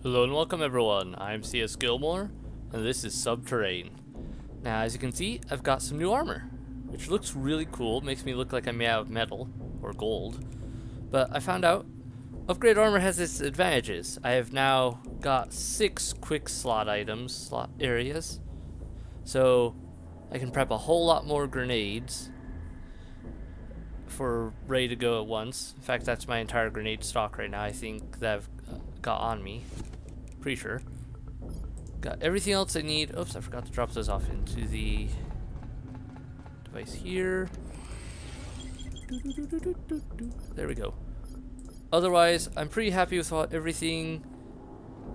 Hello and welcome everyone, I'm C.S.Gilmore, and this is Subterrain. Now as you can see, I've got some new armor, which looks really cool, makes me look like I'm made out of metal, or gold. But I found out, upgrade armor has its advantages. I have now got 6 quick slot areas, so I can prep a whole lot more grenades for ready to go at once. In fact, that's my entire grenade stock right now, I think, that I've got on me. Pretty sure. Got everything else I need. Oops, I forgot to drop those off into the device here. There we go. Otherwise, I'm pretty happy with everything.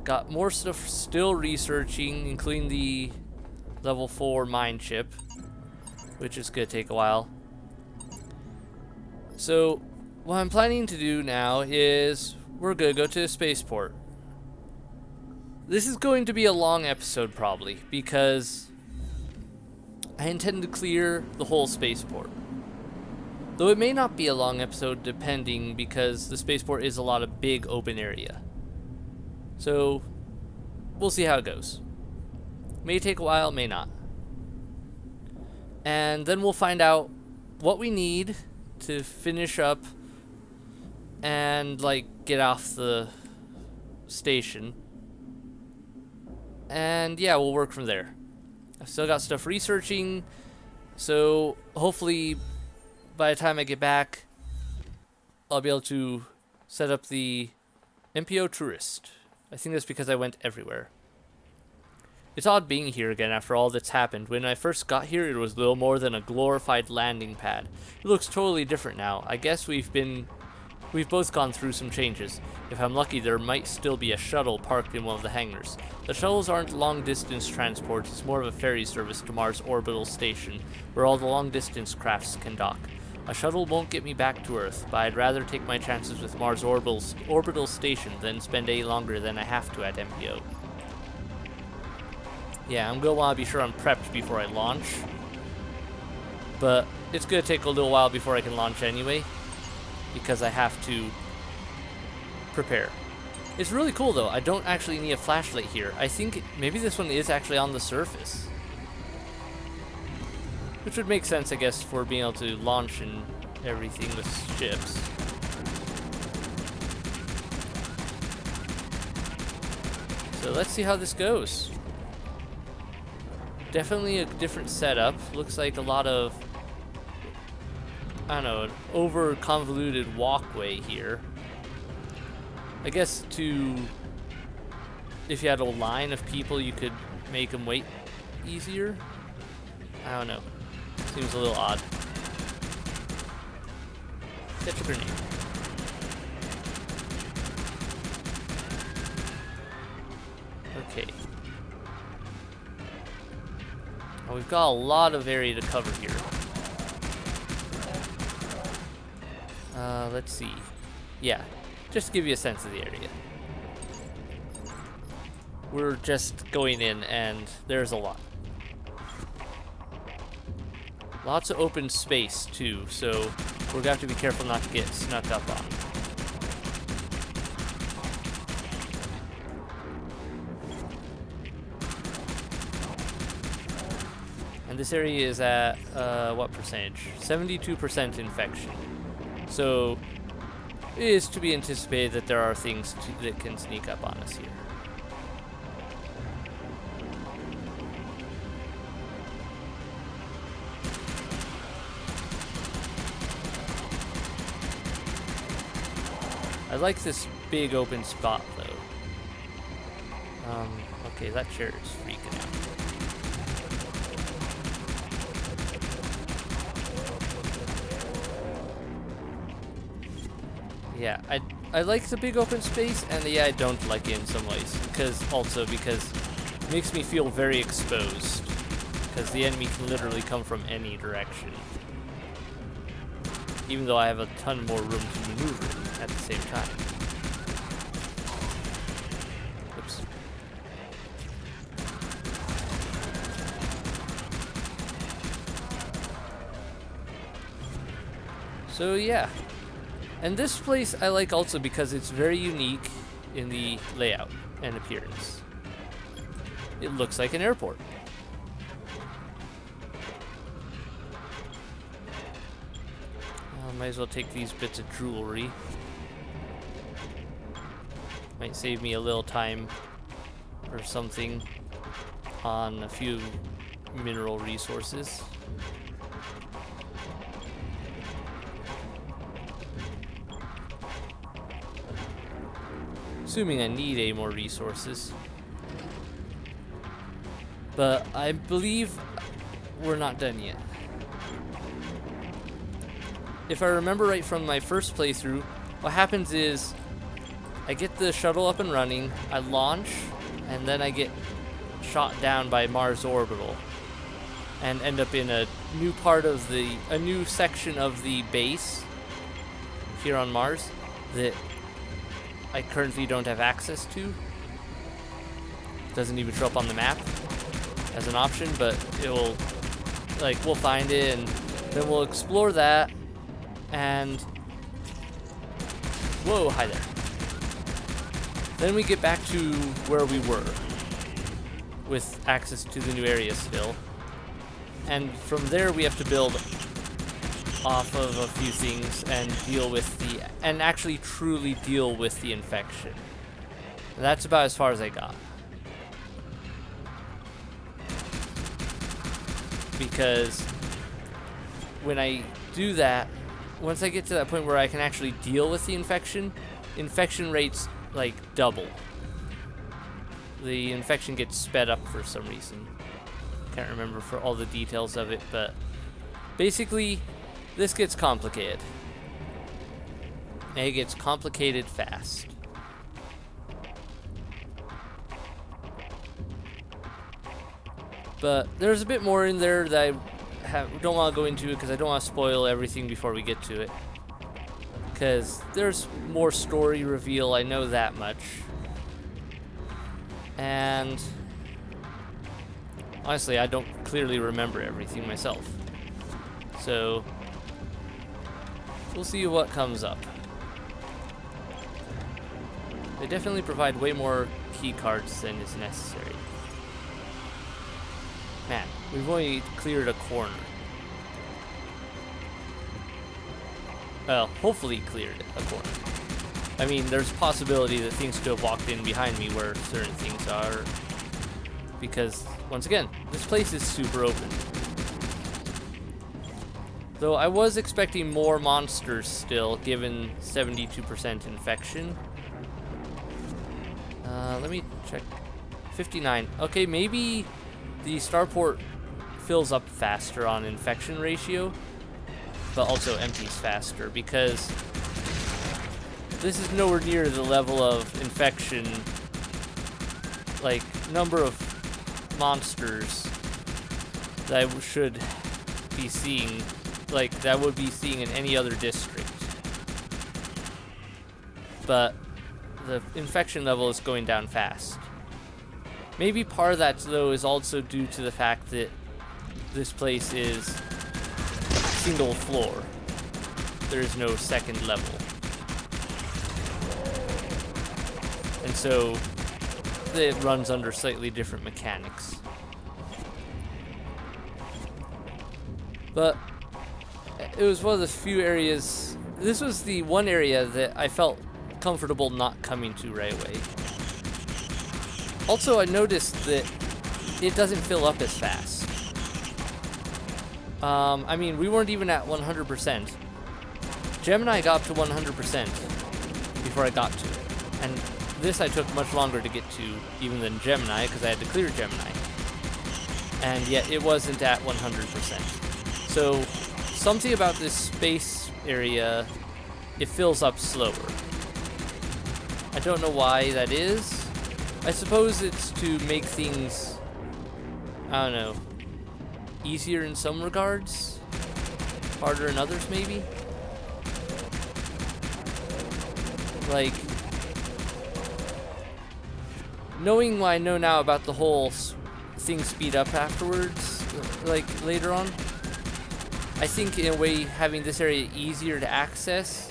Got more stuff still researching, including the level 4 mine chip, which is going to take a while. So, what I'm planning to do now is we're going to go to a spaceport. This is going to be a long episode probably, because I intend to clear the whole spaceport. Though it may not be a long episode depending, because the spaceport is a lot of big open area. So, we'll see how it goes. May take a while, may not. And then we'll find out what we need to finish up and get off the station. And yeah, we'll work from there. I've still got stuff researching, so hopefully by the time I get back, I'll be able to set up the MPO tourist. I think that's because I went everywhere. It's odd being here again after all that's happened. When I first got here, it was little more than a glorified landing pad. It looks totally different now. I guess we've both gone through some changes. If I'm lucky, there might still be a shuttle parked in one of the hangars. The shuttles aren't long-distance transport, it's more of a ferry service to Mars' orbital station, where all the long-distance crafts can dock. A shuttle won't get me back to Earth, but I'd rather take my chances with Mars' orbital station than spend any longer than I have to at MPO. Yeah, I'm going to want to be sure I'm prepped before I launch, but it's going to take a little while before I can launch anyway, because I have to prepare. It's really cool though. I don't actually need a flashlight here. I think maybe this one is actually on the surface, which would make sense, I guess, for being able to launch and everything with ships. So let's see how this goes. Definitely a different setup. Looks like a lot of, I don't know, an over convoluted walkway here. I guess if you had a line of people, you could make them wait easier. I don't know. Seems a little odd. Catch a grenade. Okay. Well, we've got a lot of area to cover here. Let's see. Yeah, just to give you a sense of the area. We're just going in and there's a lot. Lots of open space too, so we're gonna have to be careful not to get snuck up on. And this area is at, what percentage? 72% infection. So it is to be anticipated that there are things that can sneak up on us here. I like this big open spot though. Okay, that chair is freaking out. Yeah, I like the big open space, and yeah, I don't like it in some ways, because it makes me feel very exposed, because the enemy can literally come from any direction, even though I have a ton more room to maneuver at the same time. Oops. So yeah. And this place I like also because it's very unique in the layout. and appearance. It looks like an airport. Might as well take these bits of jewelry. Might save me a little time or something on a few mineral resources. Assuming I need any more resources. But I believe we're not done yet. If I remember right from my first playthrough, what happens is I get the shuttle up and running, I launch, and then I get shot down by Mars Orbital and end up in a new part of a new section of the base here on Mars that I currently don't have access to. Doesn't even show up on the map as an option, but it will, like, we'll find it and then we'll explore that. And whoa, hi there. Then we get back to where we were with access to the new area still. And from there we have to build off of a few things and deal with and actually truly deal with the infection. And that's about as far as I got. Because when I do that, once I get to that point where I can actually deal with the infection rates like double. The infection gets sped up for some reason. Can't remember for all the details of it, but basically this gets complicated. And it gets complicated fast. But there's a bit more in there that I don't want to go into it because I don't want to spoil everything before we get to it. Because there's more story reveal, I know that much. And honestly, I don't clearly remember everything myself. So we'll see what comes up. They definitely provide way more key cards than is necessary. Man, we've only cleared a corner. Well, hopefully cleared a corner. I mean, there's a possibility that things could have walked in behind me where certain things are. Because, once again, this place is super open. Though I was expecting more monsters still, given 72% infection. Let me check. 59. Okay, maybe the starport fills up faster on infection ratio, but also empties faster because this is nowhere near the level of infection, like number of monsters that I should be seeing, like that I would be seeing in any other district. But the infection level is going down fast. Maybe part of that, though, is also due to the fact that this place is single floor. There is no second level. And so it runs under slightly different mechanics. But it was one of the few areas, this was the one area that I felt comfortable not coming to right away. Also, I noticed that it doesn't fill up as fast. I mean, we weren't even at 100%. Gemini got up to 100% before I got to it. And this I took much longer to get to even than Gemini, because I had to clear Gemini. And yet it wasn't at 100%. So, something about this space area, it fills up slower. I don't know why that is. I suppose it's to make things, I don't know, easier in some regards, harder in others maybe. Like, knowing what I know now about the whole thing speed up afterwards, like later on, I think in a way having this area easier to access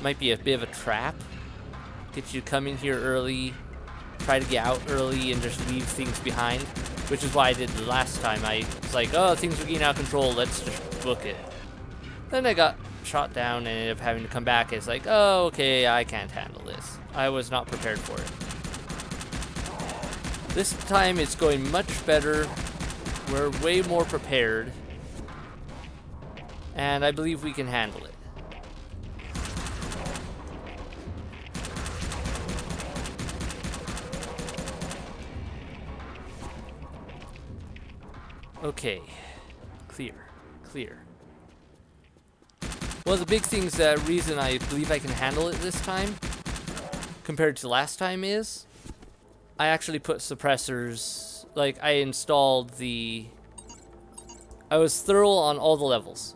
might be a bit of a trap. Get you to come in here early, try to get out early and just leave things behind, which is why I did the last time. I was like, oh, things are getting out of control, let's just book it. Then I got shot down and ended up having to come back. It's like, oh, okay, I can't handle this. I was not prepared for it. This time it's going much better. We're way more prepared. And I believe we can handle it. Okay, clear. One of the big things, reason I believe I can handle it this time, compared to last time, is I actually put suppressors, like I was thorough on all the levels,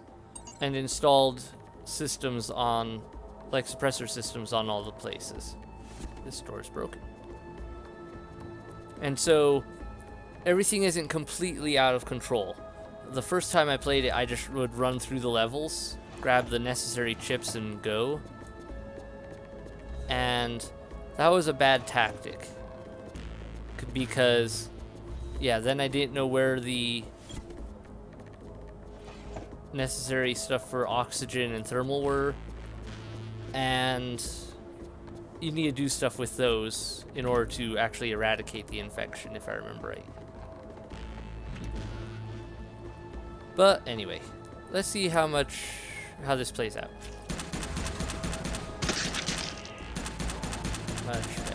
and installed systems on, like suppressor systems on all the places. This door is broken. And so, everything isn't completely out of control. The first time I played it, I just would run through the levels, grab the necessary chips and go. And that was a bad tactic. Because, yeah, then I didn't know where the necessary stuff for oxygen and thermal were. And you need to do stuff with those in order to actually eradicate the infection, if I remember right. But anyway, let's see how this plays out. Much better.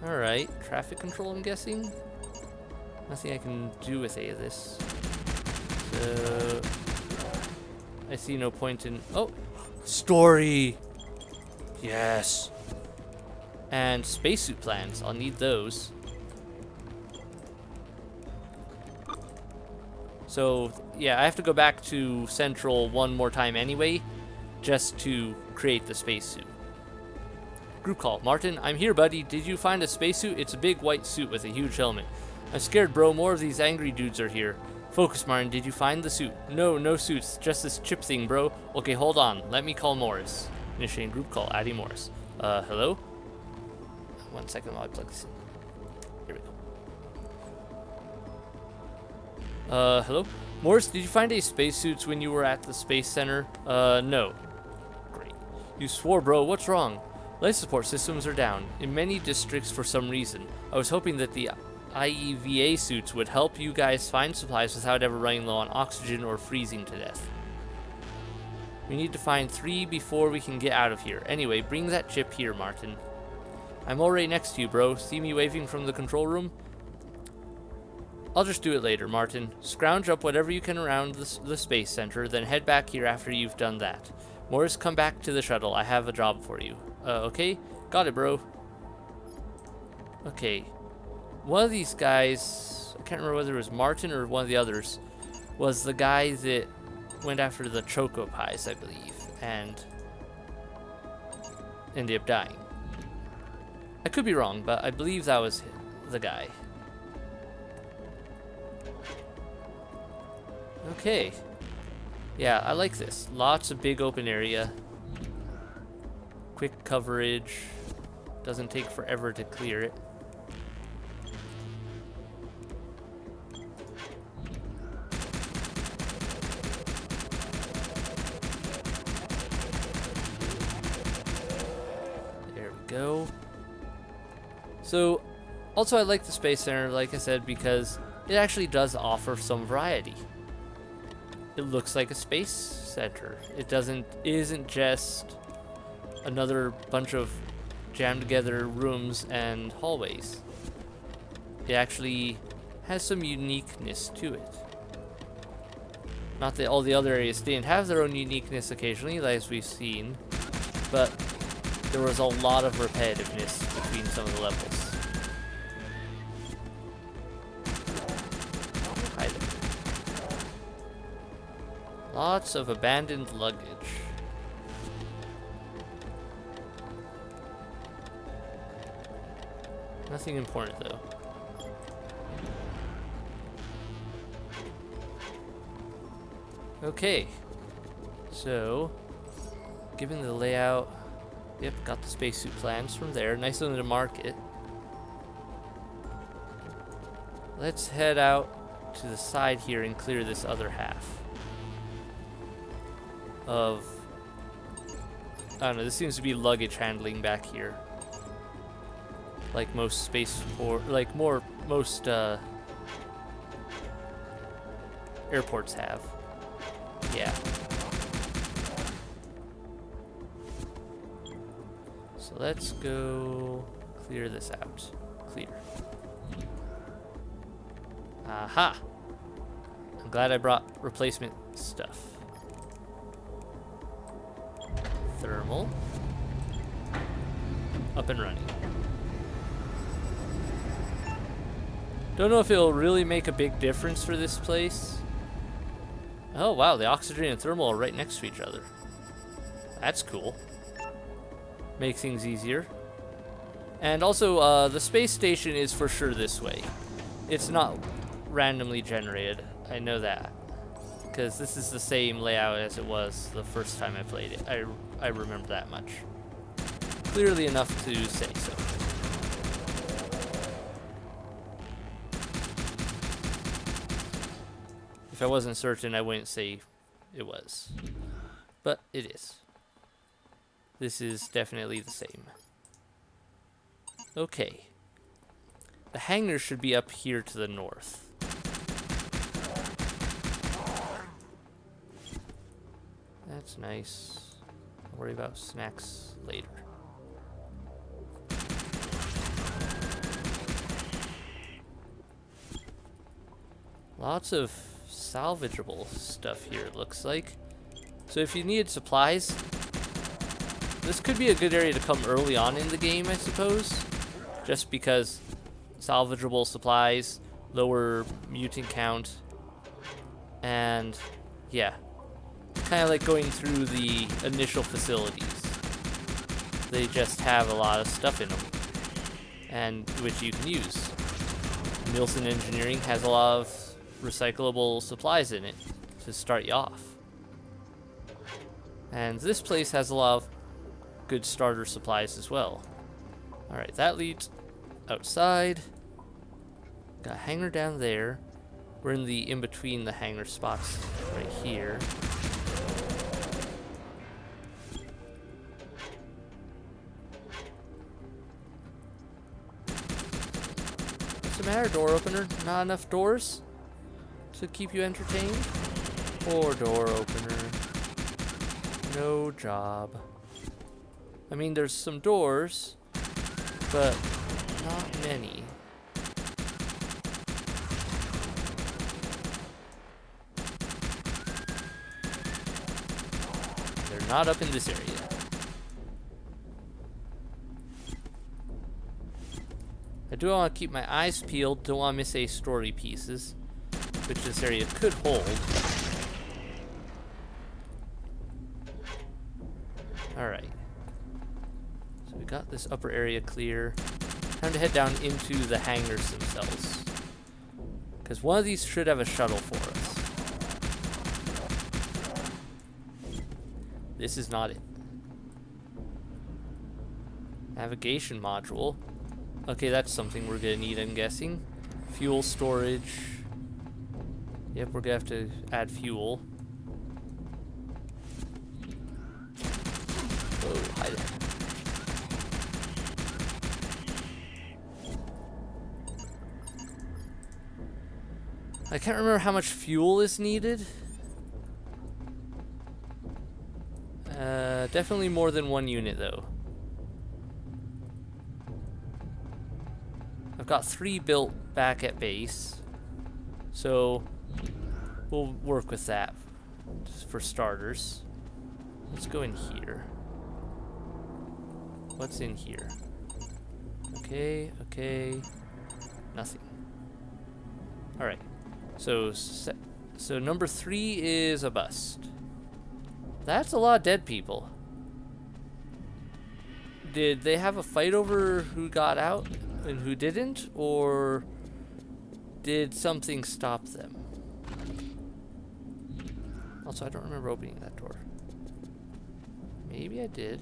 Alright, traffic control, I'm guessing. Nothing I can do with any of this. So I see no point in... Oh! Story! Yes! And spacesuit plans. I'll need those. So, yeah, I have to go back to Central one more time anyway, just to create the spacesuit. Group call. Martin, I'm here, buddy. Did you find a spacesuit? It's a big white suit with a huge helmet. I'm scared, bro. More of these angry dudes are here. Focus, Martin. Did you find the suit? No suits. Just this chip thing, bro. Okay, hold on. Let me call Morris. Initiating group call. Addie Morris. Hello? 1 second while I plug this in. Here we go. Hello? Morris, did you find any spacesuits when you were at the Space Center? No. Great. You swore, bro. What's wrong? Life support systems are down in many districts for some reason. I was hoping that the IEVA suits would help you guys find supplies without ever running low on oxygen or freezing to death. We need to find 3 before we can get out of here. Anyway, bring that chip here, Martin. I'm already next to you, bro. See me waving from the control room? I'll just do it later, Martin. Scrounge up whatever you can around the Space Center, then head back here after you've done that. Morris, come back to the shuttle. I have a job for you. Okay? Got it, bro. Okay. One of these guys, I can't remember whether it was Martin or one of the others, was the guy that went after the Choco Pies, I believe, and ended up dying. I could be wrong, but I believe that was the guy. Okay. Yeah, I like this. Lots of big open area. Quick coverage. Doesn't take forever to clear it. There we go. So, also I like the Space Center, like I said, because it actually does offer some variety. It looks like a space center. It isn't just another bunch of jammed together rooms and hallways. It actually has some uniqueness to it. Not that all the other areas didn't have their own uniqueness occasionally, as we've seen, but there was a lot of repetitiveness between some of the levels. Hi there. Lots of abandoned luggage. Nothing important though. Okay, so given the layout, Yep, got the spacesuit plans from there. Nice of them to mark it. Let's head out to the side here and clear this other half of... I don't know, this seems to be luggage handling back here. Like most spaceport, like most airports have. Yeah. So let's go clear this out. Clear. Aha! I'm glad I brought replacement stuff. Thermal. Up and running. Don't know if it'll really make a big difference for this place. Oh wow, the oxygen and thermal are right next to each other. That's cool. Make things easier. And also, the space station is for sure this way. It's not randomly generated. I know that. Because this is the same layout as it was the first time I played it. I remember that much. Clearly enough to say so. If I wasn't certain, I wouldn't say it was. But it is. This is definitely the same. Okay. The hangar should be up here to the north. That's nice. I'll worry about snacks later. Lots of salvageable stuff here, it looks like. So if you needed supplies, this could be a good area to come early on in the game, I suppose. Just because salvageable supplies, lower mutant count, and yeah. Kind of like going through the initial facilities. They just have a lot of stuff in them, and which you can use. Nielsen Engineering has a lot of recyclable supplies in it to start you off. And this place has a lot of good starter supplies as well. Alright, that leads outside. Got a hangar down there. We're in the in-between the hangar spots right here. What's the matter, door opener? Not enough doors to keep you entertained? Poor door opener. No job. I mean, there's some doors, but not many. They're not up in this area. I do want to keep my eyes peeled, don't want to miss any story pieces, which this area could hold. Alright. So we got this upper area clear. Time to head down into the hangars themselves. Because one of these should have a shuttle for us. This is not it. Navigation module. Okay, that's something we're gonna need, I'm guessing. Fuel storage. Yep, we're gonna have to add fuel. Oh, hi there. I can't remember how much fuel is needed. Definitely more than one unit, though. I've got 3 built back at base, so we'll work with that just for starters. Let's go in here. What's in here? Okay, okay, nothing. All right, so number 3 is a bust. That's a lot of dead people. Did they have a fight over who got out and who didn't, or did something stop them? Also, I don't remember opening that door. Maybe I did.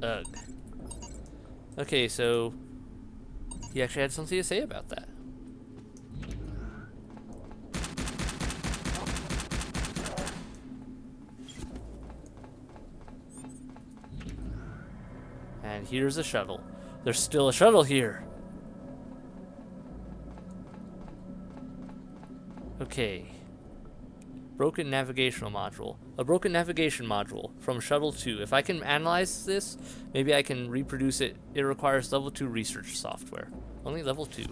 Ugh. Okay, so he actually had something to say about that. And here's a shuttle. There's still a shuttle here. Okay. Broken navigational module. A broken navigation module from Shuttle 2. If I can analyze this, maybe I can reproduce it. It requires level 2 research software. Only level 2.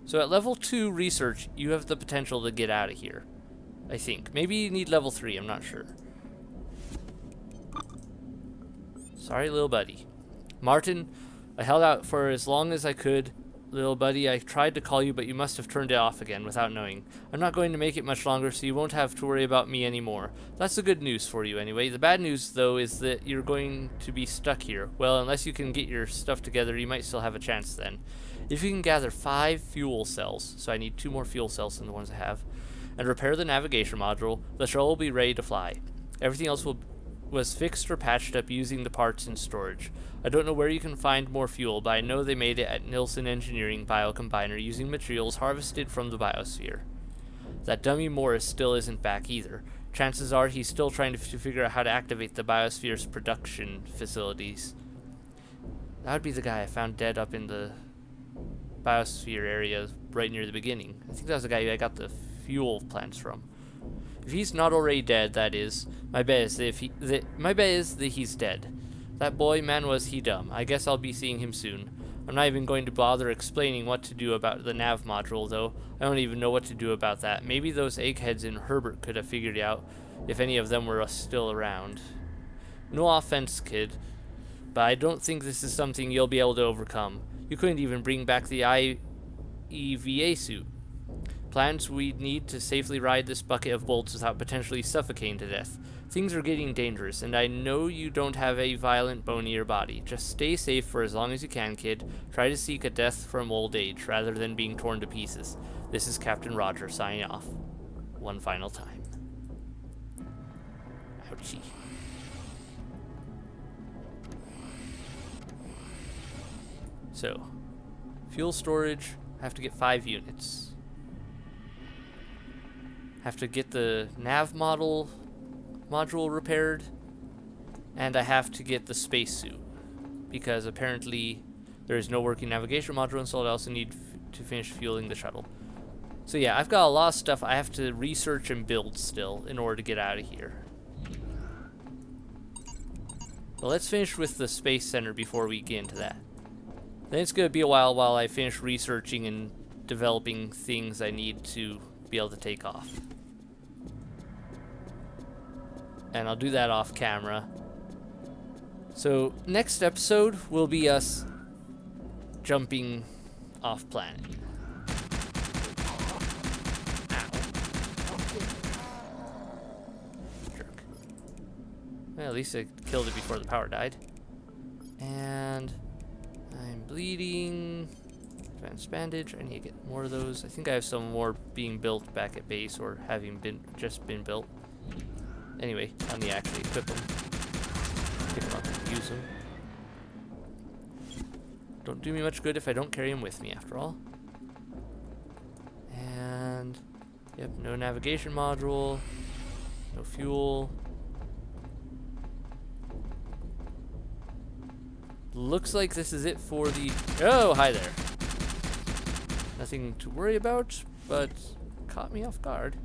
So at level 2 research, you have the potential to get out of here. I think. Maybe you need level 3, I'm not sure. Sorry, little buddy. Martin, I held out for as long as I could. Little buddy, I tried to call you, but you must have turned it off again without knowing. I'm not going to make it much longer, so you won't have to worry about me anymore. That's the good news for you anyway. The bad news, though, is that you're going to be stuck here. Well, unless you can get your stuff together, you might still have a chance then. If you can gather 5 fuel cells, so I need 2 more fuel cells than the ones I have, and repair the navigation module, the shuttle will be ready to fly. Everything else was fixed or patched up using the parts in storage. I don't know where you can find more fuel, but I know they made it at Nilsson Engineering Biocombiner using materials harvested from the biosphere. That dummy Morris still isn't back either. Chances are he's still trying to figure out how to activate the biosphere's production facilities. That would be the guy I found dead up in the biosphere area right near the beginning. I think that was the guy I got the fuel plants from. If he's not already dead, that is. My bet is that he's dead. That boy, man, was he dumb. I guess I'll be seeing him soon. I'm not even going to bother explaining what to do about the nav module, though. I don't even know what to do about that. Maybe those eggheads in Herbert could have figured it out, if any of them were still around. No offense, kid, but I don't think this is something you'll be able to overcome. You couldn't even bring back the IEVA suit. Plans we'd need to safely ride this bucket of bolts without potentially suffocating to death. Things are getting dangerous, and I know you don't have a violent bone in your body. Just stay safe for as long as you can, kid. Try to seek a death from old age, rather than being torn to pieces. This is Captain Roger signing off. One final time. Ouchie. So, fuel storage, I have to get 5 units. Have to get the nav module repaired, and I have to get the spacesuit because apparently there is no working navigation module installed. I also need to finish fueling the shuttle. So yeah, I've got a lot of stuff I have to research and build still in order to get out of here. Well, let's finish with the space center before we get into that. Then it's going to be a while I finish researching and developing things I need to be able to take off. And I'll do that off camera. So next episode will be us jumping off planet. Ow. Jerk. Well, at least I killed it before the power died. And I'm bleeding. Advanced bandage. I need to get more of those. I think I have some more being built back at base or having just been built. Anyway, I need to actually equip them. Pick them up and use them. Don't do me much good if I don't carry them with me, after all. And, yep, no navigation module. No fuel. Looks like this is it for the... Oh, hi there. Nothing to worry about, but caught me off guard.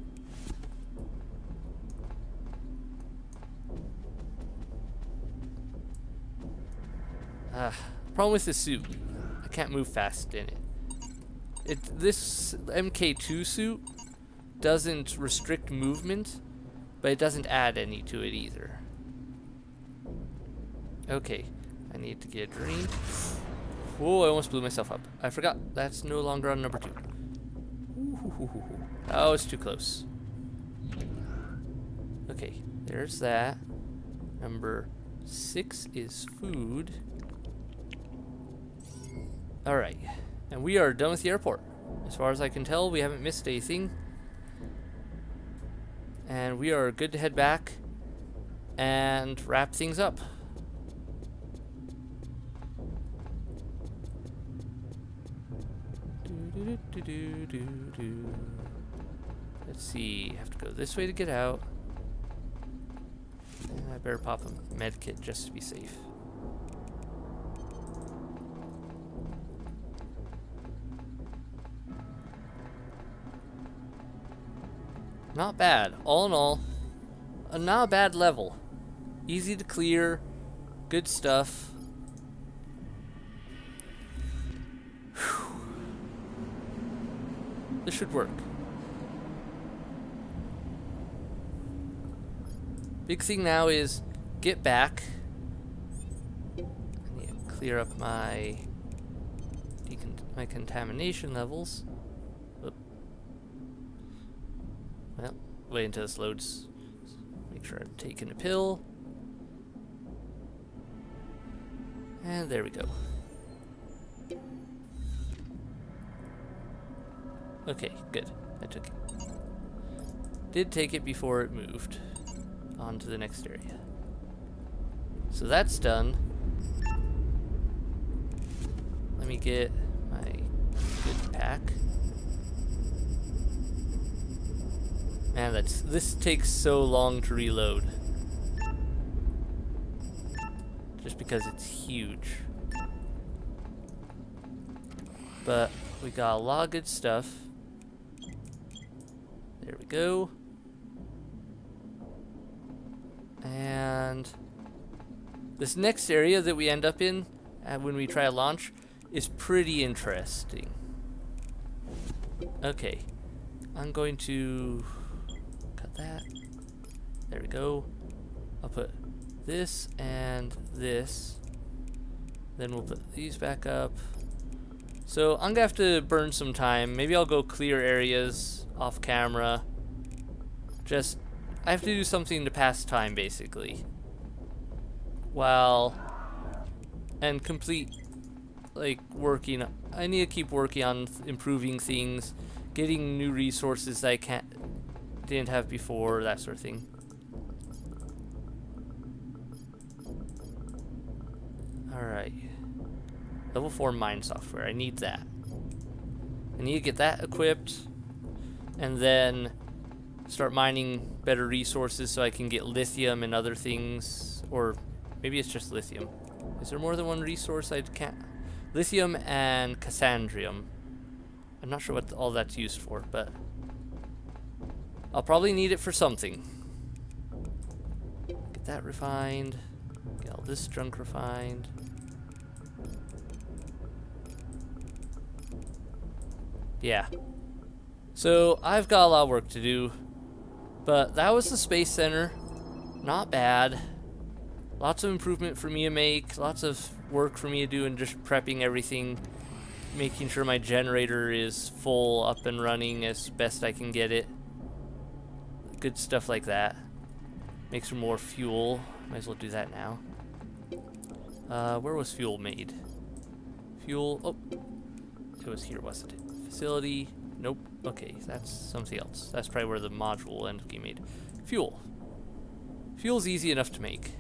Problem with this suit, I can't move fast in it. This MK2 suit doesn't restrict movement, but it doesn't add any to it either. Okay, I need to get a drink. Whoa, I almost blew myself up. I forgot, that's no longer on number 2. Oh, it's too close. Okay, there's that. Number 6 is food. Alright, and we are done with the airport. As far as I can tell, we haven't missed anything. And we are good to head back. and wrap things up. Let's see, I have to go this way to get out. And I better pop a med kit just to be safe. Not bad. All in all, not a bad level. Easy to clear, good stuff. Whew. This should work. Big thing now is get back. I need to clear up my contamination levels. Oop. Well, wait until this loads. Make sure I'm taking a pill. And there we go. Okay, good. I took it. Did take it before it moved on to the next area. So that's done. Let me get my good pack. Man, this takes so long to reload. Just because it's huge. But we got a lot of good stuff. There we go. And this next area that we end up in when we try to launch is pretty interesting. Okay, I'm going to cut that. There we go. I'll put this and this. Then we'll put these back up. So I'm gonna have to burn some time. Maybe I'll go clear areas off camera. Just, I have to do something to pass time basically. And complete, like, working. I need to keep working on improving things, getting new resources that I didn't have before, that sort of thing. Alright. Level 4 mine software. I need that. I need to get that equipped and then start mining better resources so I can get lithium and other things. Or maybe it's just lithium. Is there more than one resource I can't? Lithium and cassandrium. I'm not sure what all that's used for, but I'll probably need it for something. Get that refined. Get all this junk refined. Yeah. So I've got a lot of work to do, but that was the Space Center. Not bad. Lots of improvement for me to make, lots of work for me to do in just prepping everything, making sure my generator is full, up and running as best I can get it. Good stuff like that. Make some more fuel. Might as well do that now. Where was fuel made? Fuel, oh, it was here, wasn't it? Facility, nope, okay, that's something else. That's probably where the module will end up getting made. Fuel. Fuel's easy enough to make.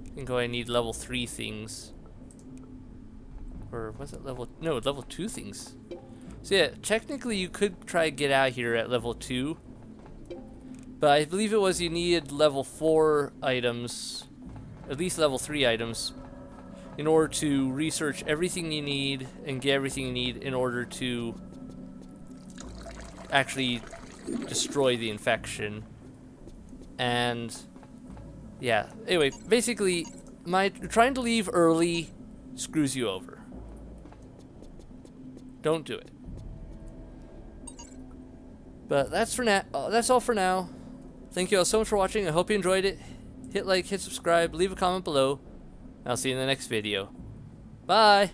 I think I need level 3 things. Or was it level, no, level 2 things. So yeah, technically you could try to get out of here at level 2. But I believe it was you needed level 4 items, at least level 3 items, in order to research everything you need and get everything you need in order to actually destroy the infection. And yeah, anyway, basically trying to leave early screws you over. Don't do it. But that's for now. That's all for now. Thank you all so much for watching. I hope you enjoyed it. Hit like, hit subscribe, leave a comment below. I'll see you in the next video. Bye!